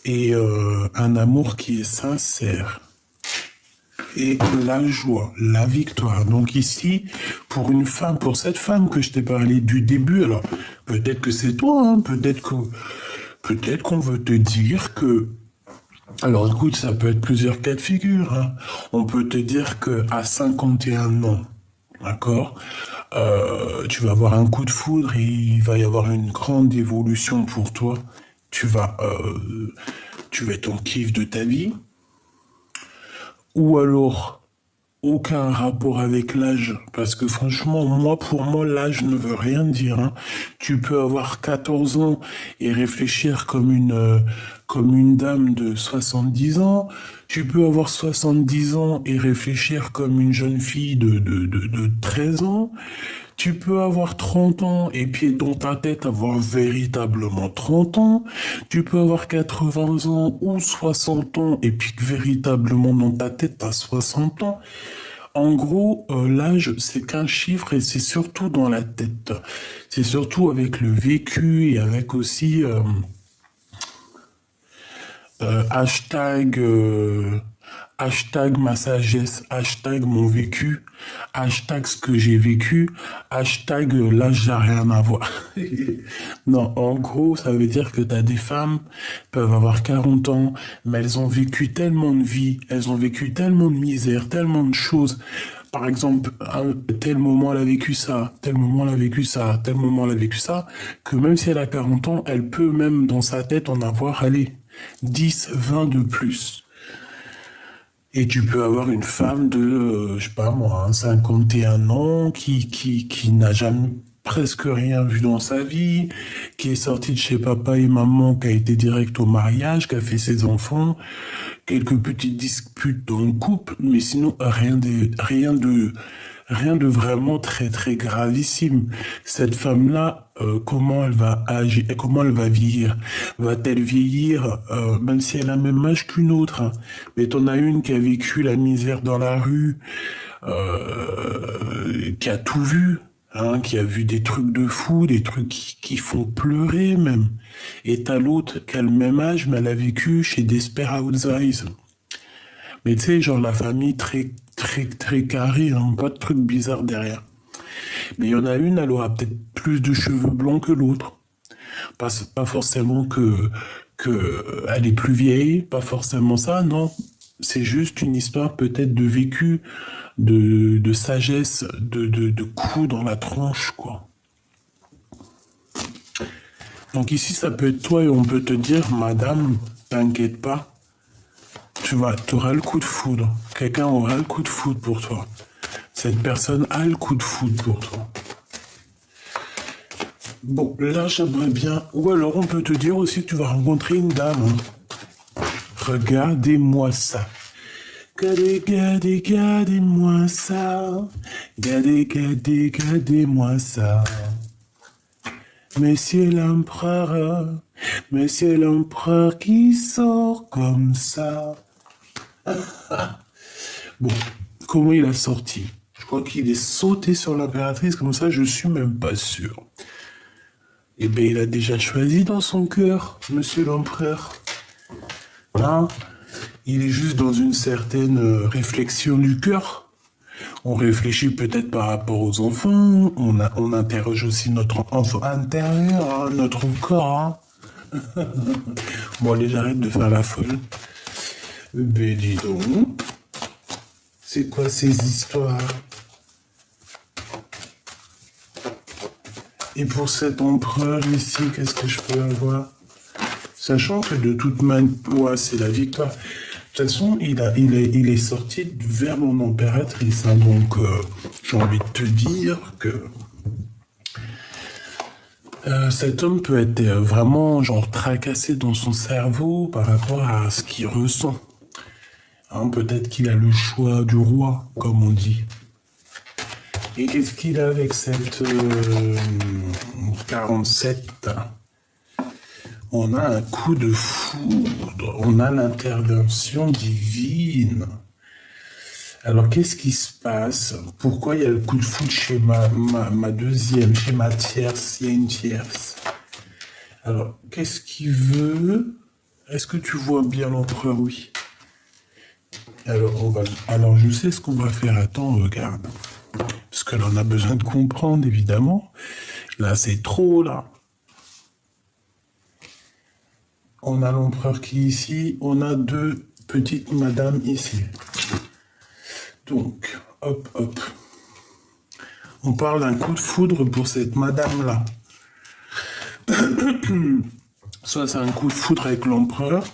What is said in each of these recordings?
et un amour qui est sincère. Et la joie, la victoire. Donc ici, pour une femme, pour cette femme que je t'ai parlé du début, alors peut-être que c'est toi, hein, peut-être qu'on veut te dire que, alors écoute, ça peut être plusieurs cas de figure, hein. On peut te dire que à 51 ans, d'accord, tu vas avoir un coup de foudre et il va y avoir une grande évolution pour toi. Tu vas, tu vas être en kiff de ta vie. Ou alors, aucun rapport avec l'âge, parce que franchement, moi, pour moi, l'âge ne veut rien dire, hein. Tu peux avoir 14 ans et réfléchir comme une dame de 70 ans. Tu peux avoir 70 ans et réfléchir comme une jeune fille de 13 ans. Tu peux avoir 30 ans et puis dans ta tête avoir véritablement 30 ans. Tu peux avoir 80 ans ou 60 ans et puis que véritablement dans ta tête t'as 60 ans. En gros, l'âge, c'est qu'un chiffre et c'est surtout dans la tête. C'est surtout avec le vécu et avec aussi hashtag, hashtag ma sagesse, hashtag mon vécu, hashtag ce que j'ai vécu, hashtag l'âge n'a rien à voir. Non, en gros, ça veut dire que t'as des femmes peuvent avoir 40 ans, mais elles ont vécu tellement de vie, elles ont vécu tellement de misère, tellement de choses. Par exemple, à tel moment elle a vécu ça, tel moment elle a vécu ça, tel moment elle a vécu ça, que même si elle a 40 ans, elle peut même dans sa tête en avoir, allez, 10, 20 de plus. Et tu peux avoir une femme de, je sais pas moi, hein, 51 ans qui n'a jamais presque rien vu dans sa vie, qui est sortie de chez papa et maman, qui a été direct au mariage, qui a fait ses enfants, quelques petites disputes dans le couple, mais sinon rien de vraiment très très gravissime. Cette femme-là, comment elle va agir, comment elle va vieillir? Va-t-elle vieillir, même si elle a le même âge qu'une autre, hein? Mais t'en as une qui a vécu la misère dans la rue, qui a tout vu, hein, qui a vu des trucs de fou, des trucs qui font pleurer même. Et t'as l'autre qui a le même âge, mais elle a vécu chez Desperate Housewives. Mais tu sais, genre la famille très, très, très carrée, hein, pas de trucs bizarres derrière. Mais il y en a une, elle aura peut-être plus de cheveux blancs que l'autre. Pas forcément que elle est plus vieille, pas forcément ça, non. C'est juste une histoire peut-être de vécu, de sagesse, de coups dans la tronche, quoi. Donc ici, ça peut être toi et on peut te dire, madame, t'inquiète pas, tu auras le coup de foudre. Quelqu'un aura le coup de foudre pour toi. Cette personne a le coup de foudre pour toi. Bon, là, j'aimerais bien... Ou alors, on peut te dire aussi que tu vas rencontrer une dame, hein. Regardez-moi ça. Regardez-moi ça. Regardez-moi ça. Monsieur l'empereur qui sort comme ça. Bon, comment il a sorti? Je crois qu'il est sauté sur l'impératrice, comme ça, je suis même pas sûr. Eh bien, il a déjà choisi dans son cœur, monsieur l'empereur. Hein? Il est juste dans une certaine réflexion du cœur. On réfléchit peut-être par rapport aux enfants, on interroge aussi notre enfant intérieur, hein, notre corps. Hein. Bon, allez, j'arrête de faire la folle. Ben, dis donc, c'est quoi ces histoires? Et pour cet empereur ici, qu'est-ce que je peux avoir? Sachant que de toute manière, ouais, c'est la victoire. De toute façon, il est sorti vers mon impératrice. Hein, donc, j'ai envie de te dire que cet homme peut être vraiment genre tracassé dans son cerveau par rapport à ce qu'il ressent. Hein, peut-être qu'il a le choix du roi, comme on dit. Et qu'est-ce qu'il a avec cette 47? On a un coup de foudre, on a l'intervention divine. Alors, qu'est-ce qui se passe? Pourquoi il y a le coup de foudre chez ma deuxième, chez ma tierce? Il y a une tierce. Alors, qu'est-ce qu'il veut? Est-ce que tu vois bien l'empereur? Oui. Alors, je sais ce qu'on va faire. Attends, regarde. Parce que là, on a besoin de comprendre, évidemment. Là, c'est trop, là. On a l'empereur qui est ici. On a deux petites madames ici. Donc, hop, hop. On parle d'un coup de foudre pour cette madame-là. Soit c'est un coup de foudre avec l'empereur,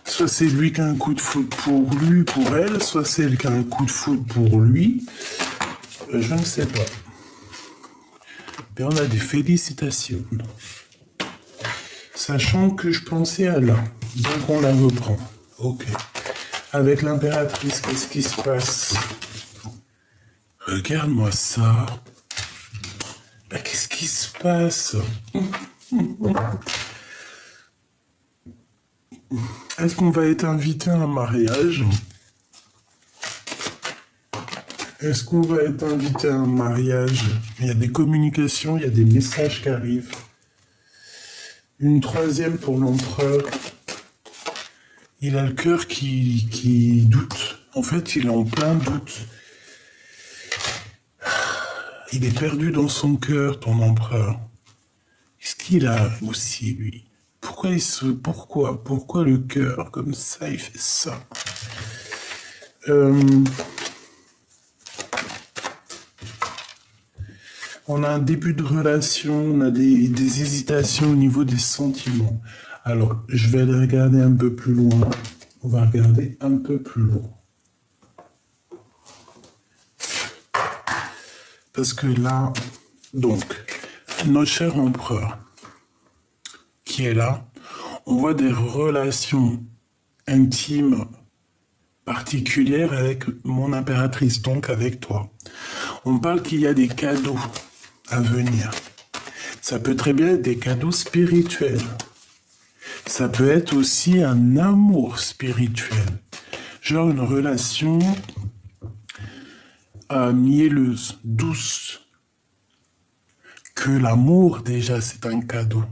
soit c'est lui qui a un coup de foudre pour lui, pour elle, soit c'est elle qui a un coup de foudre pour lui. Je ne sais pas. Mais on a des félicitations. Sachant que je pensais à là. Donc on la reprend. Ok. Avec l'impératrice, qu'est-ce qui se passe? Regarde-moi ça. Bah, qu'est-ce qui se passe? Est-ce qu'on va être invité à un mariage? Est-ce qu'on va être invité à un mariage? Il y a des communications, il y a des messages qui arrivent. Une troisième pour l'empereur. Il a le cœur qui doute. En fait, il est en plein doute. Il est perdu dans son cœur, ton empereur. Qu'est-ce qu'il a aussi, lui? Pourquoi le cœur, comme ça, il fait ça? On a un début de relation, on a des hésitations au niveau des sentiments. Alors, je vais aller regarder un peu plus loin. On va regarder un peu plus loin. Parce que là, donc, notre cher empereur, qui est là, on voit des relations intimes particulières avec mon impératrice, donc avec toi. On parle qu'il y a des cadeaux à venir. Ça peut très bien être des cadeaux spirituels. Ça peut être aussi un amour spirituel. Genre une relation mielleuse, douce. Que l'amour, déjà, c'est un cadeau.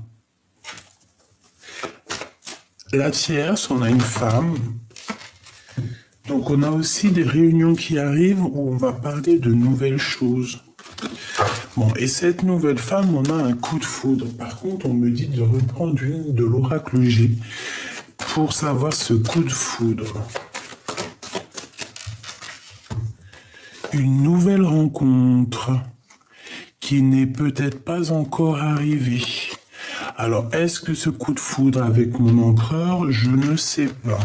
La tierce, on a une femme. Donc on a aussi des réunions qui arrivent où on va parler de nouvelles choses. Bon, et cette nouvelle femme, on a un coup de foudre. Par contre, on me dit de reprendre une de l'oracle G pour savoir ce coup de foudre. Une nouvelle rencontre qui n'est peut-être pas encore arrivée. Alors, est-ce que ce coup de foudre avec mon empereur? Je ne sais pas.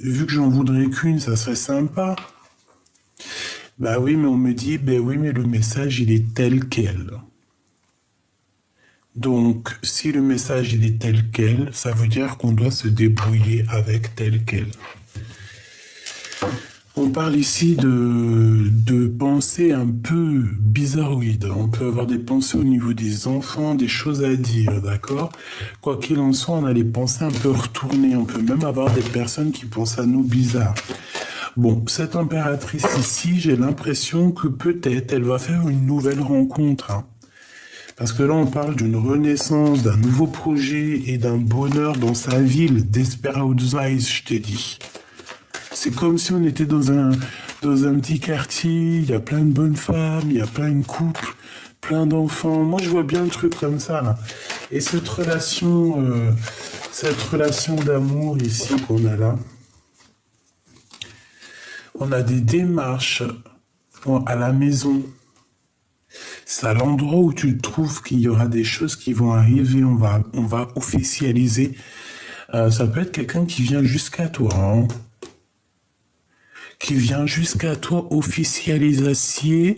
Vu que j'en voudrais qu'une, ça serait sympa. Bah oui, mais on me dit, ben oui, mais le message, il est tel quel. Donc, si le message, il est tel quel, ça veut dire qu'on doit se débrouiller avec tel quel. On parle ici de pensées un peu bizarroïdes. On peut avoir des pensées au niveau des enfants, des choses à dire, d'accord? Quoi qu'il en soit, on a les pensées un peu retournées. On peut même avoir des personnes qui pensent à nous bizarres. Bon, cette impératrice ici, j'ai l'impression que peut-être elle va faire une nouvelle rencontre. Hein. Parce que là, on parle d'une renaissance, d'un nouveau projet et d'un bonheur dans sa ville, d'Esperanza, je t'ai dit. C'est comme si on était dans un petit quartier, il y a plein de bonnes femmes, il y a plein de couples, plein d'enfants. Moi, je vois bien le truc comme ça, là. Et cette relation d'amour ici qu'on a là, on a des démarches à la maison. C'est à l'endroit où tu trouves qu'il y aura des choses qui vont arriver, on va officialiser. Ça peut être quelqu'un qui vient jusqu'à toi, hein. Qui vient jusqu'à toi, officialisation,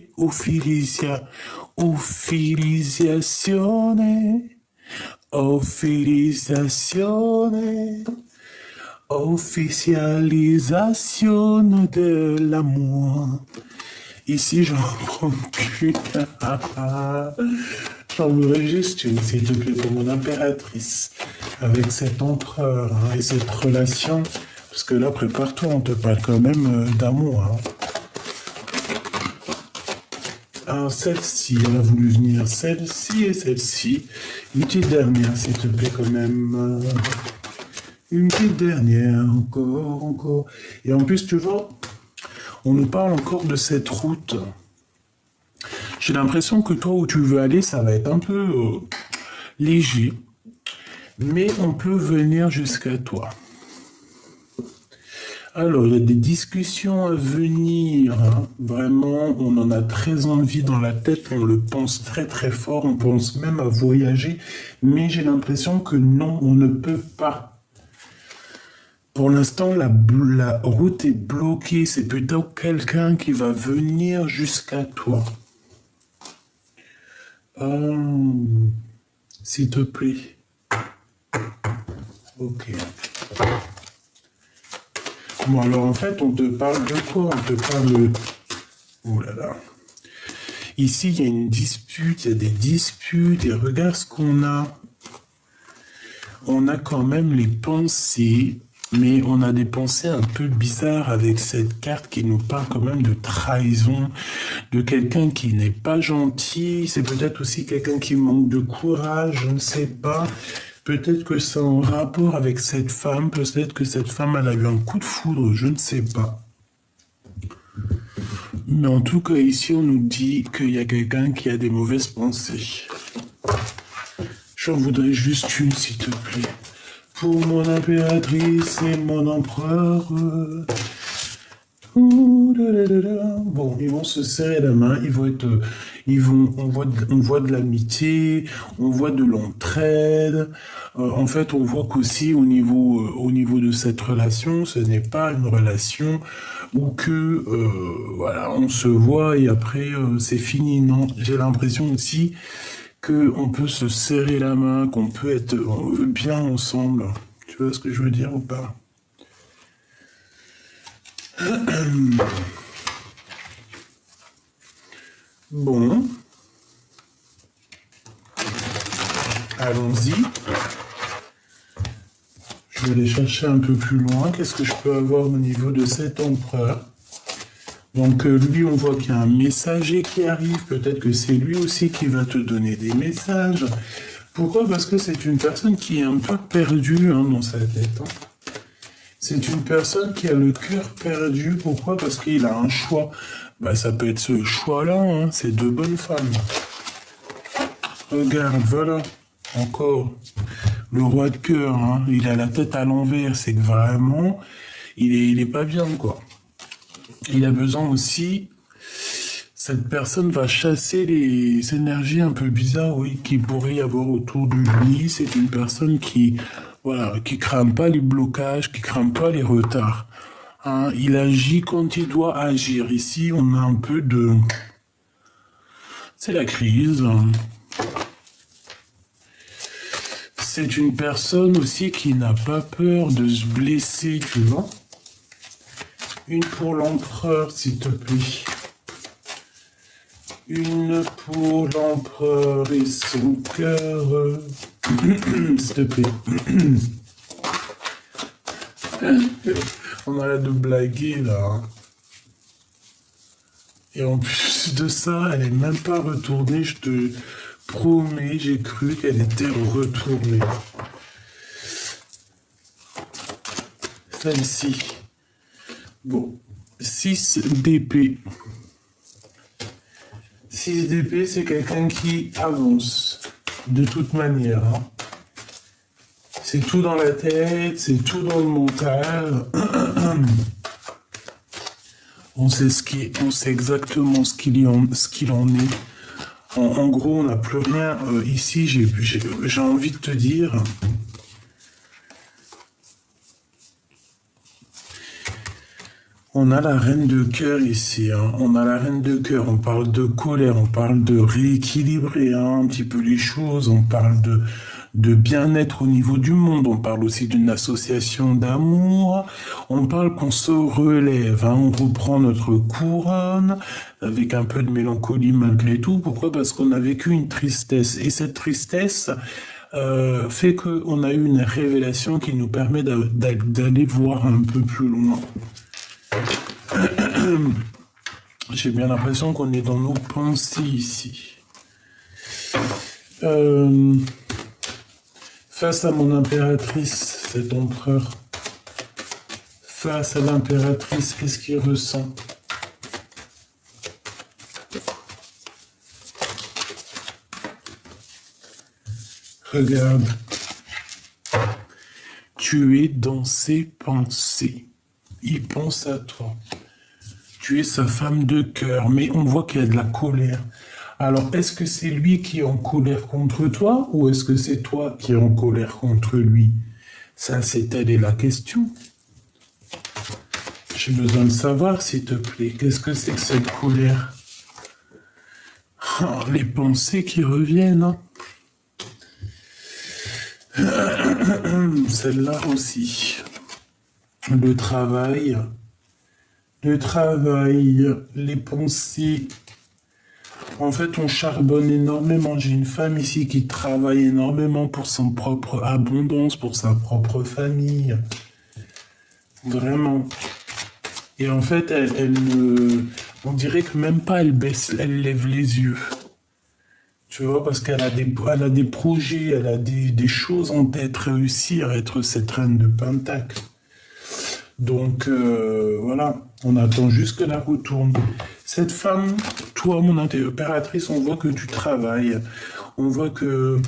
officialisation de l'amour. Ici, j'en prends qu'une. J'en voudrais juste une, s'il te plaît, pour mon impératrice. Avec cet empereur hein, et cette relation. Parce que là, prépare-toi, on te parle quand même d'amour. Hein. Alors, celle-ci, elle a voulu venir. Celle-ci et celle-ci. Une petite dernière, s'il te plaît, quand même. Une petite dernière, encore, encore. Et en plus, tu vois, on nous parle encore de cette route. J'ai l'impression que toi, où tu veux aller, ça va être un peu léger. Mais on peut venir jusqu'à toi. Alors, il y a des discussions à venir. Hein. Vraiment, on en a très envie dans la tête. On le pense très très fort. On pense même à voyager. Mais j'ai l'impression que non, on ne peut pas. Pour l'instant, la route est bloquée. C'est plutôt quelqu'un qui va venir jusqu'à toi. S'il te plaît. Ok. Bon, alors en fait, on te parle de quoi? On te parle de... Oh là là. Ici, il y a une dispute, il y a des disputes, et regarde ce qu'on a. On a quand même les pensées, mais on a des pensées un peu bizarres avec cette carte qui nous parle quand même de trahison, de quelqu'un qui n'est pas gentil. C'est peut-être aussi quelqu'un qui manque de courage, je ne sais pas. Peut-être que c'est en rapport avec cette femme, peut-être que cette femme, elle a eu un coup de foudre, je ne sais pas. Mais en tout cas, ici, on nous dit qu'il y a quelqu'un qui a des mauvaises pensées. J'en voudrais juste une, s'il te plaît. Pour mon impératrice et mon empereur. Bon, ils vont se serrer la main, on voit de l'amitié, on voit de l'entraide. En fait, on voit qu'aussi au niveau de cette relation, ce n'est pas une relation où voilà, on se voit et après c'est fini. Non, j'ai l'impression aussi qu'on peut se serrer la main, qu'on peut être bien ensemble. Tu vois ce que je veux dire ou pas? Bon. Allons-y. Je vais aller chercher un peu plus loin. Qu'est-ce que je peux avoir au niveau de cet empereur? Donc lui, on voit qu'il y a un messager qui arrive. Peut-être que c'est lui aussi qui va te donner des messages. Pourquoi? Parce que c'est une personne qui est un peu perdue dans sa tête. C'est une personne qui a le cœur perdu. Pourquoi? Parce qu'il a un choix. Ça peut être ce choix-là. C'est deux bonnes femmes. Regarde, voilà. Encore. Le roi de cœur. Il a la tête à l'envers. C'est que vraiment, il est pas bien, quoi. Il a besoin aussi... Cette personne va chasser les énergies un peu bizarres, oui, qui pourrait y avoir autour de lui. C'est une personne qui crame pas les blocages, qui crame pas les retards. Il agit quand il doit agir. Ici, on a un peu de... C'est la crise. C'est une personne aussi qui n'a pas peur de se blesser, tu vois. Une pour l'empereur, s'il te plaît. Une pour l'empereur et son cœur. S'il te plaît. On a l'air de blaguer, là. Et en plus de ça, elle est même pas retournée, je te promets, j'ai cru qu'elle était retournée. Celle-ci. Bon. 6 d'épée. 6 d'épée, c'est quelqu'un qui avance. De toute manière. C'est tout dans la tête, c'est tout dans le mental. On sait exactement ce qu'il en est. En gros, on n'a plus rien. Ici, j'ai envie de te dire. On a la reine de cœur ici. On a la reine de cœur. On parle de colère, on parle de rééquilibrer un petit peu les choses. On parle de bien-être au niveau du monde. On parle aussi d'une association d'amour. On parle qu'on se relève. On reprend notre couronne avec un peu de mélancolie malgré tout. Pourquoi? Parce qu'on a vécu une tristesse. Et cette tristesse fait qu'on a eu une révélation qui nous permet d'aller voir un peu plus loin. J'ai bien l'impression qu'on est dans nos pensées ici. Face à mon impératrice, cet empereur, face à l'impératrice, qu'est-ce qu'il ressent? Regarde, tu es dans ses pensées. Il pense à toi. Tu es sa femme de cœur, mais on voit qu'il y a de la colère. Alors, est-ce que c'est lui qui est en colère contre toi ou est-ce que c'est toi qui es en colère contre lui? Ça, c'est telle est la question. J'ai besoin de savoir, s'il te plaît, qu'est-ce que c'est que cette colère? Oh, les pensées qui reviennent. Hein. Celle-là aussi. Le travail, les pensées. En fait, on charbonne énormément. J'ai une femme ici qui travaille énormément pour son propre abondance, pour sa propre famille. Vraiment. Et en fait, on dirait que même pas elle baisse, elle lève les yeux. Tu vois, parce qu'elle a elle a des projets, elle a des choses en tête, réussir à être cette reine de Pentacle. Donc, voilà, on attend juste que la roue tourne. Cette femme, toi, mon impératrice, on voit que tu travailles. On voit que,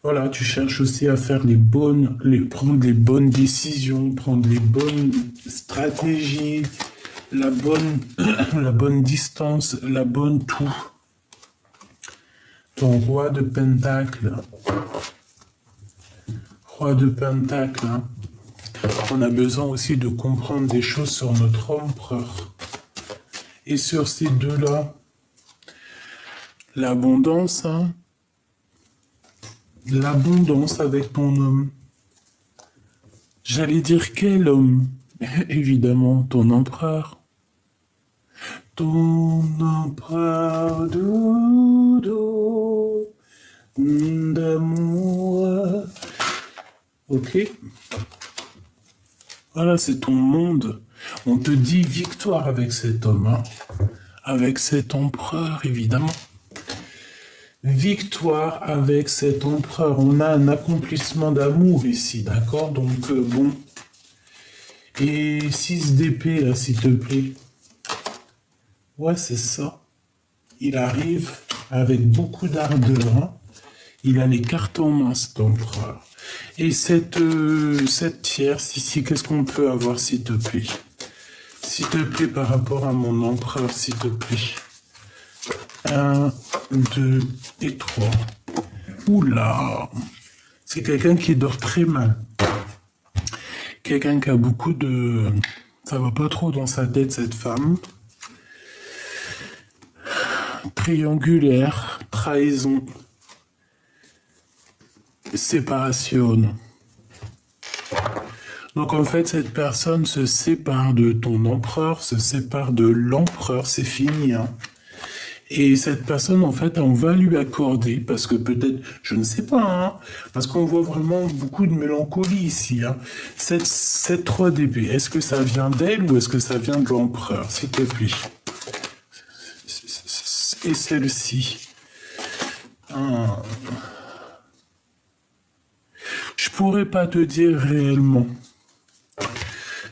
voilà, tu cherches aussi à faire prendre les bonnes décisions, prendre les bonnes stratégies, la bonne distance, la bonne tout. Ton roi de Pentacle. Roi de Pentacle, hein. On a besoin aussi de comprendre des choses sur notre empereur. Et sur ces deux-là, l'abondance, hein. L'abondance avec ton homme. J'allais dire quel homme? Évidemment, ton empereur. Ton empereur doudou d'amour. Ok. Voilà, c'est ton monde. On te dit victoire avec cet homme, hein. Avec cet empereur, évidemment. Victoire avec cet empereur. On a un accomplissement d'amour ici, d'accord? Donc, bon. Et 6 d'épée, là, s'il te plaît. Ouais, c'est ça. Il arrive avec beaucoup d'ardeur, hein. Il a les cartes en main, cet empereur. Et cette tierce ici, qu'est-ce qu'on peut avoir, s'il te plaît? S'il te plaît, par rapport à mon empereur, s'il te plaît. 1, 2 et 3. Oula! C'est quelqu'un qui dort très mal. Quelqu'un qui a beaucoup de... Ça va pas trop dans sa tête, cette femme. Triangulaire, trahison. Séparation. Donc en fait, cette personne se sépare de ton empereur, se sépare de l'empereur, c'est fini. Hein. Et cette personne, en fait, on va lui accorder, parce que peut-être, je ne sais pas, hein, parce qu'on voit vraiment beaucoup de mélancolie ici. Hein. Cette 3 d'épée, est-ce que ça vient d'elle ou est-ce que ça vient de l'empereur, s'il te plaît? Et celle-ci. Je pourrais pas te dire réellement.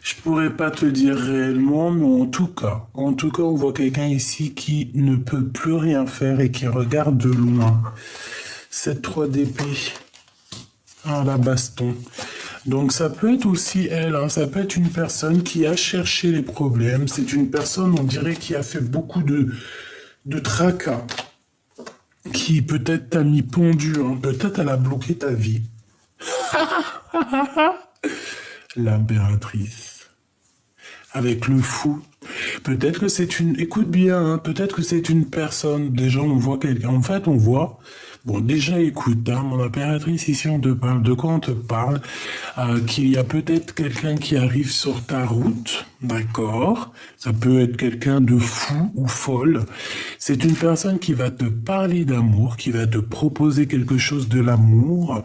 Je pourrais pas te dire réellement, mais en tout cas, on voit quelqu'un ici qui ne peut plus rien faire et qui regarde de loin. Cette 3 d'épée. La baston. Donc ça peut être aussi elle, hein, ça peut être une personne qui a cherché les problèmes. C'est une personne, on dirait, qui a fait beaucoup de tracas. Qui peut-être t'a mis pendu, hein, peut-être elle a bloqué ta vie. L'impératrice. Avec le fou. Peut-être que c'est une... Écoute bien, hein, peut-être que c'est une personne. Déjà, on voit quelqu'un. En fait, on voit Bon, déjà, écoute, hein, mon impératrice, ici, on te parle de quoi? On te parle qu'il y a peut-être quelqu'un qui arrive sur ta route, d'accord? Ça peut être quelqu'un de fou ou folle. C'est une personne qui va te parler d'amour, qui va te proposer quelque chose de l'amour.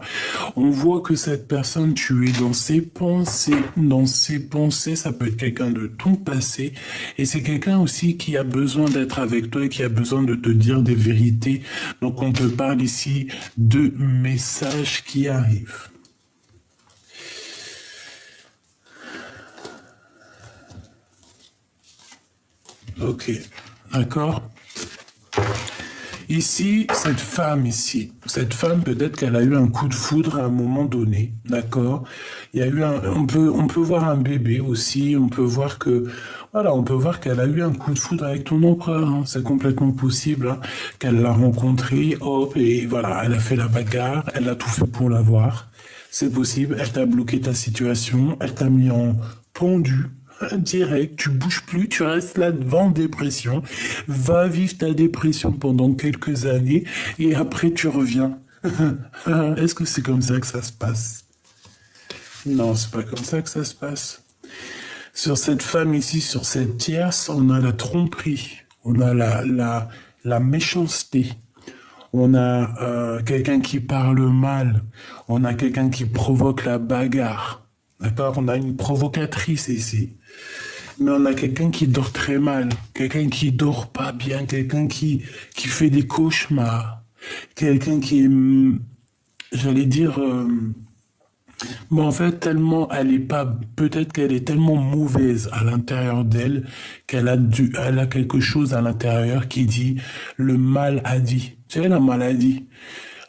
On voit que cette personne, tu es dans ses pensées. Dans ses pensées, ça peut être quelqu'un de ton passé. Et c'est quelqu'un aussi qui a besoin d'être avec toi et qui a besoin de te dire des vérités. Donc, on te parle ici de messages qui arrivent. Ok, d'accord. Ici, cette femme peut-être qu'elle a eu un coup de foudre à un moment donné, d'accord? Il y a eu on peut voir un bébé aussi, on peut voir que, voilà, on peut voir qu'elle a eu un coup de foudre avec ton empereur, hein. C'est complètement possible, hein, qu'elle l'a rencontré, hop, et voilà, elle a fait la bagarre, elle a tout fait pour l'avoir. C'est possible, elle t'a bloqué ta situation, elle t'a mis en pendu, direct, tu bouges plus, tu restes là devant dépression, va vivre ta dépression pendant quelques années et après tu reviens. Est-ce que c'est comme ça que ça se passe? Non, c'est pas comme ça que ça se passe. Sur cette femme ici, sur cette tierce, on a la tromperie, on a la méchanceté, on a quelqu'un qui parle mal, on a quelqu'un qui provoque la bagarre. D'accord? On a une provocatrice ici. Mais on a quelqu'un qui dort très mal, quelqu'un qui dort pas bien, quelqu'un qui fait des cauchemars, quelqu'un qui est, j'allais dire, bon, en fait, tellement elle est pas, peut-être qu'elle est tellement mauvaise à l'intérieur d'elle elle a quelque chose à l'intérieur qui dit le mal a dit. Tu sais, la maladie.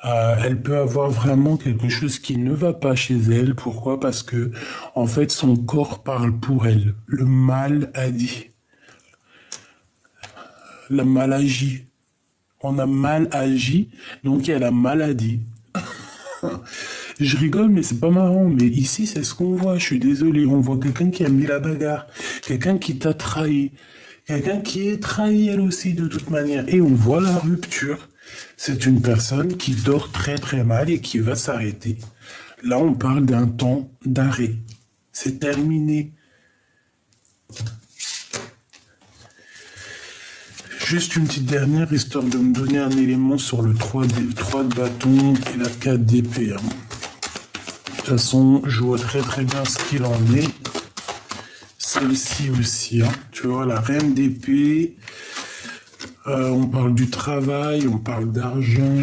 Elle peut avoir vraiment quelque chose qui ne va pas chez elle. Pourquoi? Parce que, en fait, son corps parle pour elle. Le mal a dit. La mal agi. On a mal agi, donc il y a la maladie. Je rigole, mais c'est pas marrant. Mais ici, c'est ce qu'on voit. Je suis désolé. On voit quelqu'un qui a mis la bagarre. Quelqu'un qui t'a trahi. Quelqu'un qui est trahi elle aussi de toute manière. Et on voit la rupture. C'est une personne qui dort très très mal et qui va s'arrêter. Là, on parle d'un temps d'arrêt. C'est terminé. Juste une petite dernière, histoire de me donner un élément sur le 3 de bâton et la 4 d'épée. Hein. De toute façon, je vois très très bien ce qu'il en est. Celle-ci aussi. Hein. Tu vois, la reine d'épée. On parle du travail, on parle d'argent,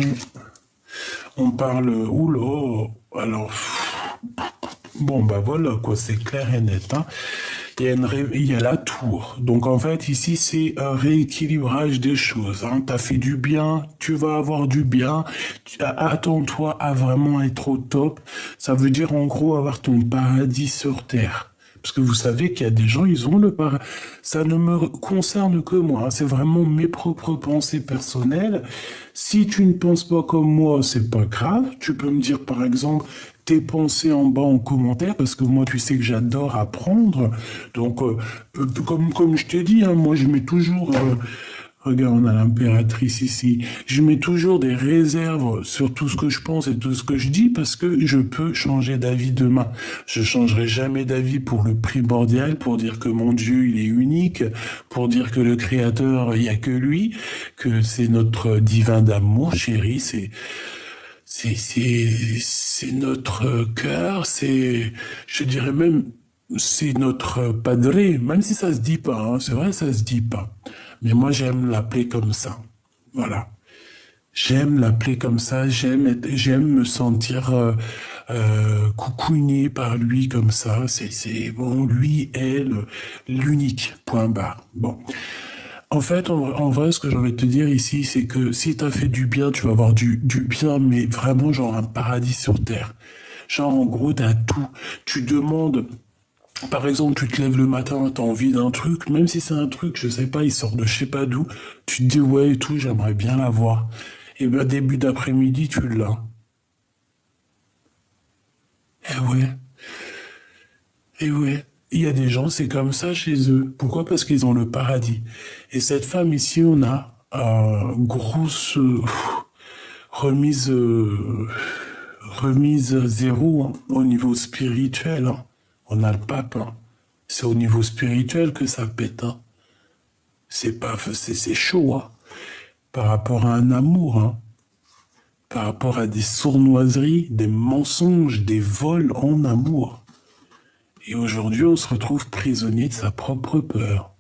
on parle... Oula, alors... Bon, bah voilà, quoi, c'est clair et net. Hein. Il y a la tour. Donc, en fait, ici, c'est un rééquilibrage des choses. Hein. Tu as fait du bien, tu vas avoir du bien. Attends-toi à vraiment être au top. Ça veut dire, en gros, avoir ton paradis sur Terre. Parce que vous savez qu'il y a des gens, ils ont le paradis. Ça ne me concerne que moi. Hein. C'est vraiment mes propres pensées personnelles. Si tu ne penses pas comme moi, c'est pas grave. Tu peux me dire, par exemple, tes pensées en bas en commentaire, parce que moi, tu sais que j'adore apprendre. Donc, comme je t'ai dit, hein, moi, je mets toujours... regarde, on a l'impératrice ici. Je mets toujours des réserves sur tout ce que je pense et tout ce que je dis parce que je peux changer d'avis demain. Je changerai jamais d'avis pour le primordial, pour dire que mon Dieu, il est unique, pour dire que le Créateur, il n'y a que lui, que c'est notre divin d'amour, chéri, c'est notre cœur, je dirais même, c'est notre padré, même si ça se dit pas, hein, c'est vrai, ça se dit pas. Mais moi, j'aime l'appeler comme ça. Voilà. J'aime l'appeler comme ça, j'aime me sentir coucouigné par lui comme ça. Bon, lui est l'unique, point barre. Bon. En fait, en vrai, ce que j'ai envie de te dire ici, c'est que si t'as fait du bien, tu vas avoir du bien, mais vraiment genre un paradis sur terre. Genre, en gros, t'as tout. Tu demandes, par exemple, tu te lèves le matin, t'as envie d'un truc, même si c'est un truc, je sais pas, il sort de je sais pas d'où, tu te dis ouais et tout, j'aimerais bien l'avoir. Et ben, début d'après-midi, tu l'as. Eh ouais. Et ouais, il y a des gens, c'est comme ça chez eux. Pourquoi? Parce qu'ils ont le paradis. Et cette femme ici, on a grosse remise, remise à zéro hein, au niveau spirituel. Hein. On a le pape. Hein. C'est au niveau spirituel que ça pète. Hein. C'est chaud. Hein. Par rapport à un amour. Hein. Par rapport à des sournoiseries, des mensonges, des vols en amour. Et aujourd'hui, on se retrouve prisonnier de sa propre peur.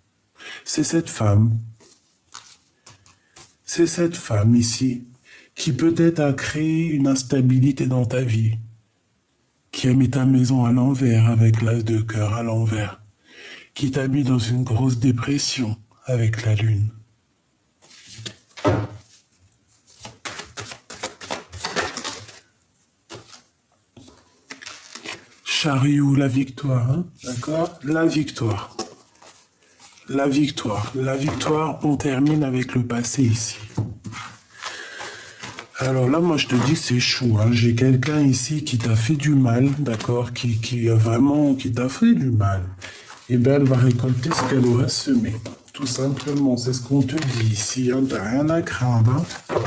C'est cette femme ici qui peut-être a créé une instabilité dans ta vie, qui a mis ta maison à l'envers avec l'as de cœur à l'envers, qui t'a mis dans une grosse dépression avec la lune. Chariot, la victoire, hein, d'accord? La victoire. La victoire. La victoire, on termine avec le passé ici. Alors là, moi, je te dis, c'est chaud. Hein. J'ai quelqu'un ici qui t'a fait du mal, d'accord? Qui t'a fait du mal. Eh bien, elle va récolter ce qu'elle aura semé. Tout simplement, c'est ce qu'on te dit ici. Hein. T'as rien à craindre. Hein.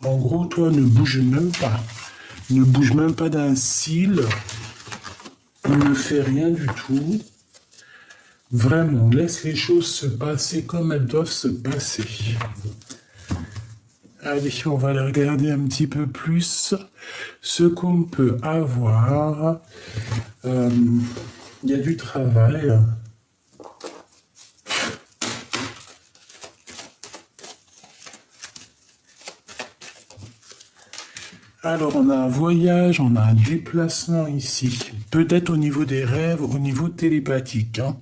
En gros, toi, ne bouge même pas. Ne bouge même pas d'un cil. Ne fais rien du tout. Vraiment, laisse les choses se passer comme elles doivent se passer. Allez, on va aller regarder un petit peu plus ce qu'on peut avoir. Il y a du travail. Alors, on a un voyage, on a un déplacement ici. Peut-être au niveau des rêves, au niveau télépathique. Hein.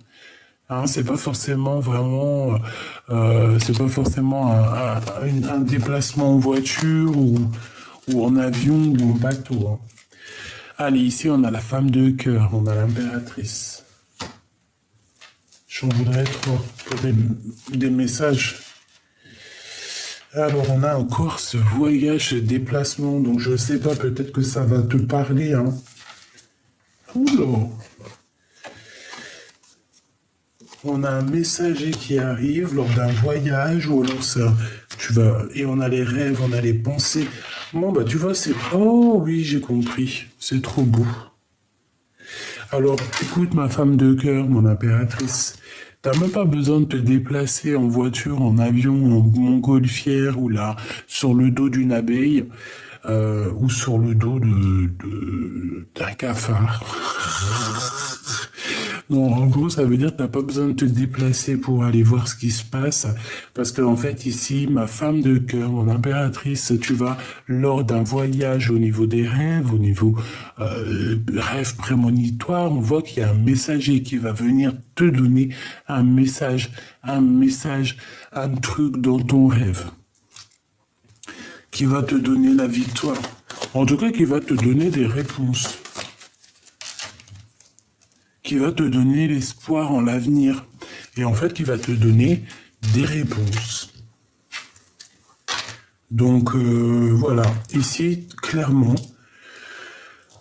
Hein, c'est pas forcément vraiment, c'est pas forcément un déplacement en voiture ou en avion ou en bateau. Hein. Allez, ici on a la femme de cœur, on a l'impératrice. J'en voudrais trop pour des messages. Alors on a encore ce voyage, ce déplacement, donc je sais pas, peut-être que ça va te parler. Hein. Oula. On a un messager qui arrive lors d'un voyage ou alors ça, et on a les rêves, on a les pensées. Bon bah tu vois c'est, oh oui j'ai compris, c'est trop beau. Alors écoute ma femme de cœur, mon impératrice, t'as même pas besoin de te déplacer en voiture, en avion, en montgolfière ou là sur le dos d'une abeille ou sur le dos d'un cafard. Non, en gros, ça veut dire que t'as pas besoin de te déplacer pour aller voir ce qui se passe. Parce qu'en fait, ici, ma femme de cœur, mon impératrice, tu vas, lors d'un voyage au niveau des rêves, au niveau rêve prémonitoire, on voit qu'il y a un messager qui va venir te donner un message, un truc dans ton rêve. Qui va te donner la victoire. En tout cas, qui va te donner des réponses. Qui va te donner l'espoir en l'avenir. Et en fait, qui va te donner des réponses. Donc, voilà. Ici, clairement,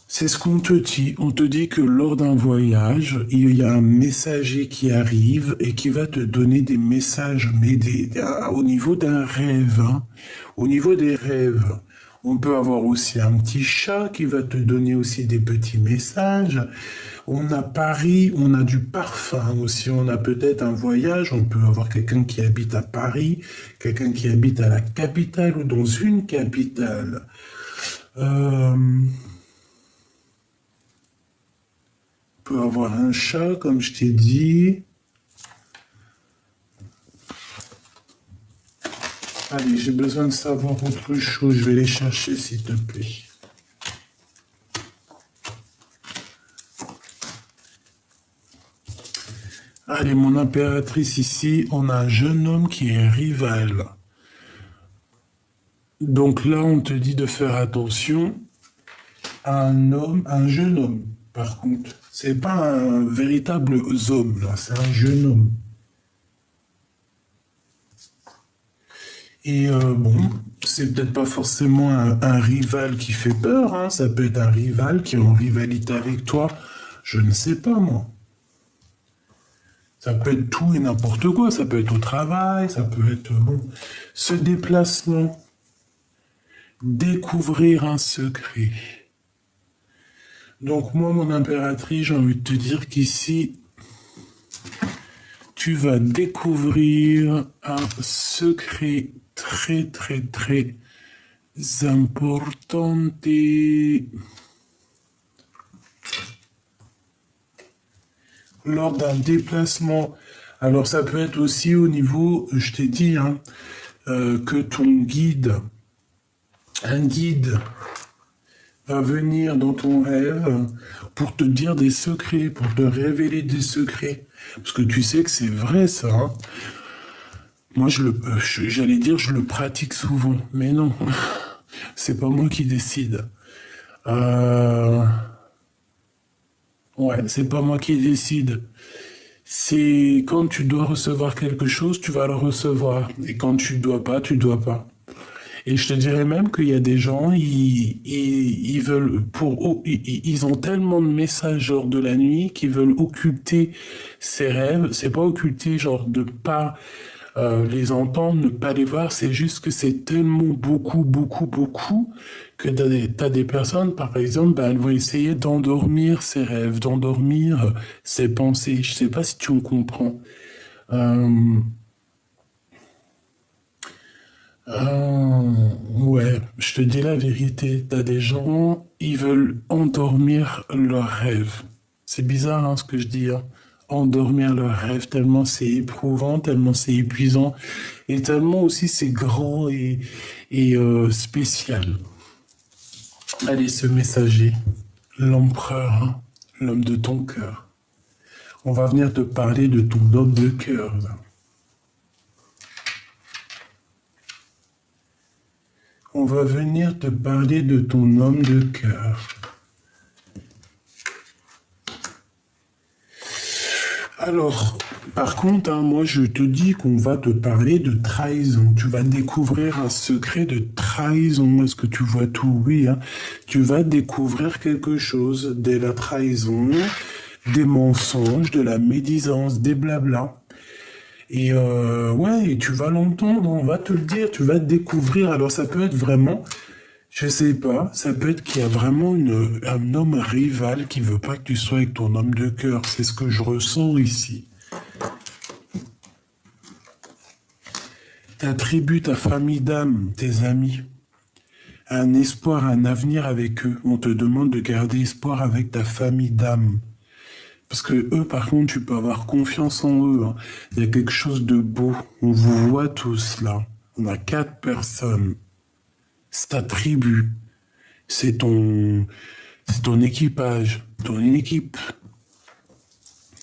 c'est ce qu'on te dit. On te dit que lors d'un voyage, il y a un messager qui arrive et qui va te donner des messages, mais au niveau d'un rêve. Hein. Au niveau des rêves. On peut avoir aussi un petit chat qui va te donner aussi des petits messages. On a Paris, on a du parfum aussi. On a peut-être un voyage. On peut avoir quelqu'un qui habite à Paris, quelqu'un qui habite à la capitale ou dans une capitale. On peut avoir un chat, comme je t'ai dit. Allez, j'ai besoin de savoir autre chose. Je vais les chercher, s'il te plaît. Allez, mon impératrice, ici, on a un jeune homme qui est rival. Donc là, on te dit de faire attention à un jeune homme, par contre. C'est pas un véritable homme, là, c'est un jeune homme. Et bon, c'est peut-être pas forcément un rival qui fait peur, hein. Ça peut être un rival qui est en rivalité avec toi, je ne sais pas moi. Ça peut être tout et n'importe quoi, ça peut être au travail, ça peut être, bon, ce déplacement, découvrir un secret. Donc moi, mon impératrice, j'ai envie de te dire qu'ici, tu vas découvrir un secret très, très, très important lors d'un déplacement. Alors ça peut être aussi au niveau, je t'ai dit, hein, que ton guide, un guide va venir dans ton rêve pour te dire des secrets, pour te révéler des secrets. Parce que tu sais que c'est vrai ça. Hein. Moi, j'allais dire, je le pratique souvent, mais non, c'est pas moi qui décide. Ouais, c'est pas moi qui décide. C'est quand tu dois recevoir quelque chose, tu vas le recevoir. Et quand tu dois pas, tu dois pas. Et je te dirais même qu'il y a des gens, ils veulent, ils ont tellement de messages genre de la nuit qu'ils veulent occulter ces rêves. C'est pas occulter genre de pas les entendre, ne pas les voir. C'est juste que c'est tellement beaucoup, beaucoup, beaucoup que t'as des personnes, par exemple, ben, elles vont essayer d'endormir ces rêves, d'endormir ces pensées. Je sais pas si tu me comprends. Euh, ouais, je te dis la vérité. T'as des gens, ils veulent endormir leurs rêves. C'est bizarre hein, ce que je dis. Hein. Endormir leurs rêves, tellement c'est éprouvant, tellement c'est épuisant, et tellement aussi c'est grand et spécial. Allez, ce messager, l'empereur, hein, l'homme de ton cœur. On va venir te parler de ton homme de cœur. Là. On va venir te parler de ton homme de cœur. Alors, par contre, hein, moi je te dis qu'on va te parler de trahison. Tu vas découvrir un secret de trahison. Est-ce que tu vois tout? Oui. Hein. Tu vas découvrir quelque chose de la trahison, des mensonges, de la médisance, des blablas. Et ouais, et tu vas l'entendre, on va te le dire, tu vas te découvrir. Alors ça peut être vraiment, je sais pas, ça peut être qu'il y a vraiment un homme rival qui veut pas que tu sois avec ton homme de cœur. C'est ce que je ressens ici. T'attribues ta famille d'âme, tes amis, un espoir, un avenir avec eux. On te demande de garder espoir avec ta famille d'âme. Parce que eux, par contre, tu peux avoir confiance en eux. Hein. Il y a quelque chose de beau. On vous voit tous là. On a 4 personnes. C'est ta tribu. C'est ton équipage. Ton équipe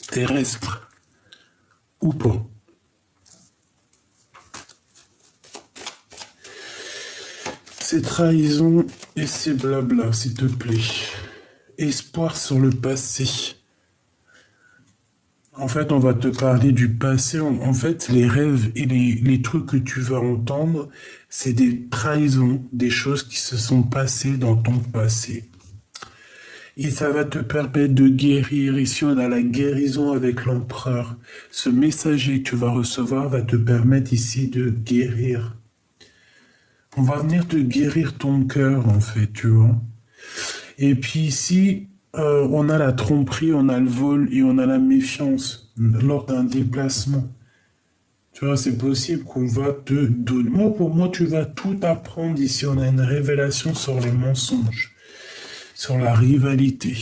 terrestre. Ou pas. C'est trahison et c'est blabla, s'il te plaît. Espoir sur le passé. En fait, on va te parler du passé. En fait, les rêves et les trucs que tu vas entendre, c'est des trahisons, des choses qui se sont passées dans ton passé. Et ça va te permettre de guérir. Ici, on a la guérison avec l'empereur. Ce messager que tu vas recevoir va te permettre ici de guérir. On va venir te guérir ton cœur, en fait, tu vois. Et puis ici, on a la tromperie, on a le vol et on a la méfiance lors d'un déplacement. Tu vois, c'est possible qu'on va te donner. Moi, pour moi, tu vas tout apprendre ici. On a une révélation sur les mensonges, sur la rivalité,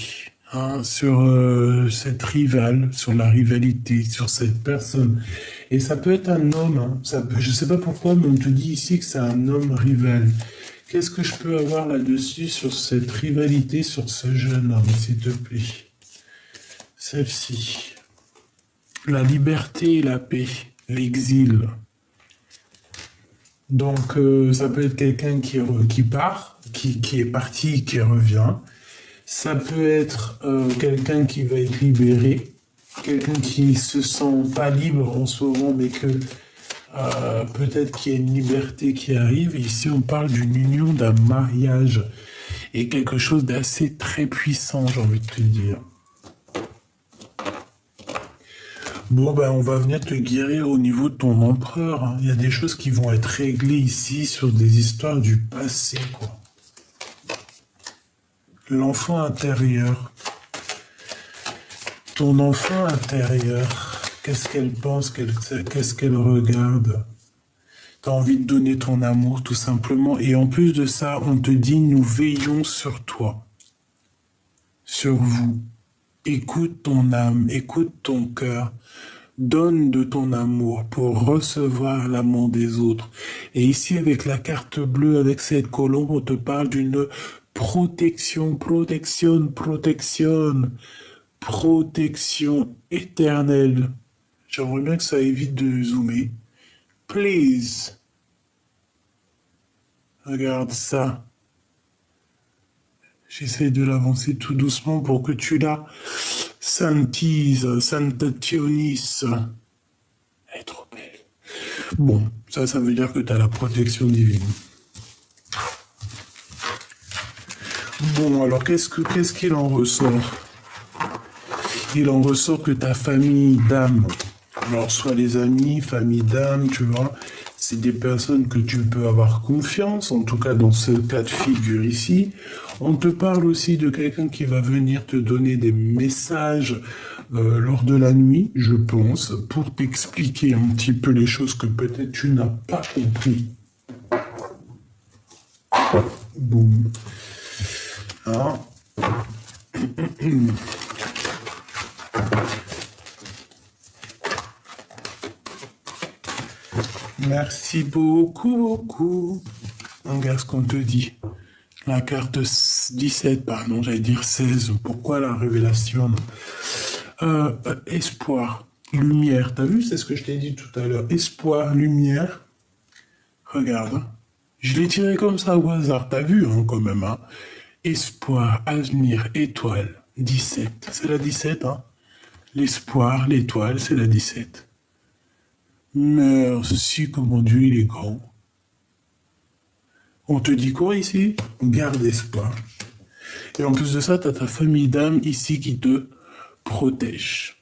hein, sur cette rivale, sur la rivalité, sur cette personne. Et ça peut être un homme. Hein, je ne sais pas pourquoi, mais on te dit ici que c'est un homme rival. Qu'est-ce que je peux avoir là-dessus sur cette rivalité, sur ce jeune homme, s'il te plaît? Celle-ci. La liberté et la paix, l'exil. Donc, ça peut être quelqu'un qui part, qui est parti, qui revient. Ça peut être quelqu'un qui va être libéré, quelqu'un qui se sent pas libre en ce moment, mais que peut-être qu'il y a une liberté qui arrive. Ici, on parle d'une union, d'un mariage et quelque chose d'assez très puissant, j'ai envie de te dire. Bon, ben, on va venir te guérir au niveau de ton empereur, hein. Il y a des choses qui vont être réglées ici sur des histoires du passé, quoi. L'enfant intérieur. Ton enfant intérieur. Qu'est-ce qu'elle pense, qu'est-ce qu'elle regarde? T'as envie de donner ton amour, tout simplement. Et en plus de ça, on te dit, nous veillons sur toi. Sur vous. Écoute ton âme, écoute ton cœur. Donne de ton amour pour recevoir l'amour des autres. Et ici, avec la carte bleue, avec cette colombe, on te parle d'une protection, protection, protection, protection éternelle. J'aimerais bien que ça évite de zoomer. Please. Regarde ça. J'essaie de l'avancer tout doucement pour que tu la santises, santationis. Elle est trop belle. Bon, ça veut dire que tu as la protection divine. Bon, alors qu'est-ce qu'il en ressort? Il en ressort que ta famille d'âme, alors soit les amis, famille d'âme, tu vois, c'est des personnes que tu peux avoir confiance, en tout cas dans ce cas de figure ici. On te parle aussi de quelqu'un qui va venir te donner des messages lors de la nuit, je pense, pour t'expliquer un petit peu les choses que peut-être tu n'as pas compris. Boum. Ah. Merci beaucoup, beaucoup. Regarde ce qu'on te dit. La carte 17, pardon, j'allais dire 16. Pourquoi la révélation? Espoir, lumière. T'as vu, c'est ce que je t'ai dit tout à l'heure. Espoir, lumière. Regarde. Hein. Je l'ai tiré comme ça au hasard. T'as vu, hein, quand même. Hein. Espoir, avenir, étoile. 17. C'est la 17, hein. L'espoir, l'étoile, c'est la 17. Merci, comment Dieu, il est grand. On te dit quoi ici? Garde espoir. Et en plus de ça, tu as ta famille d'âme ici qui te protège.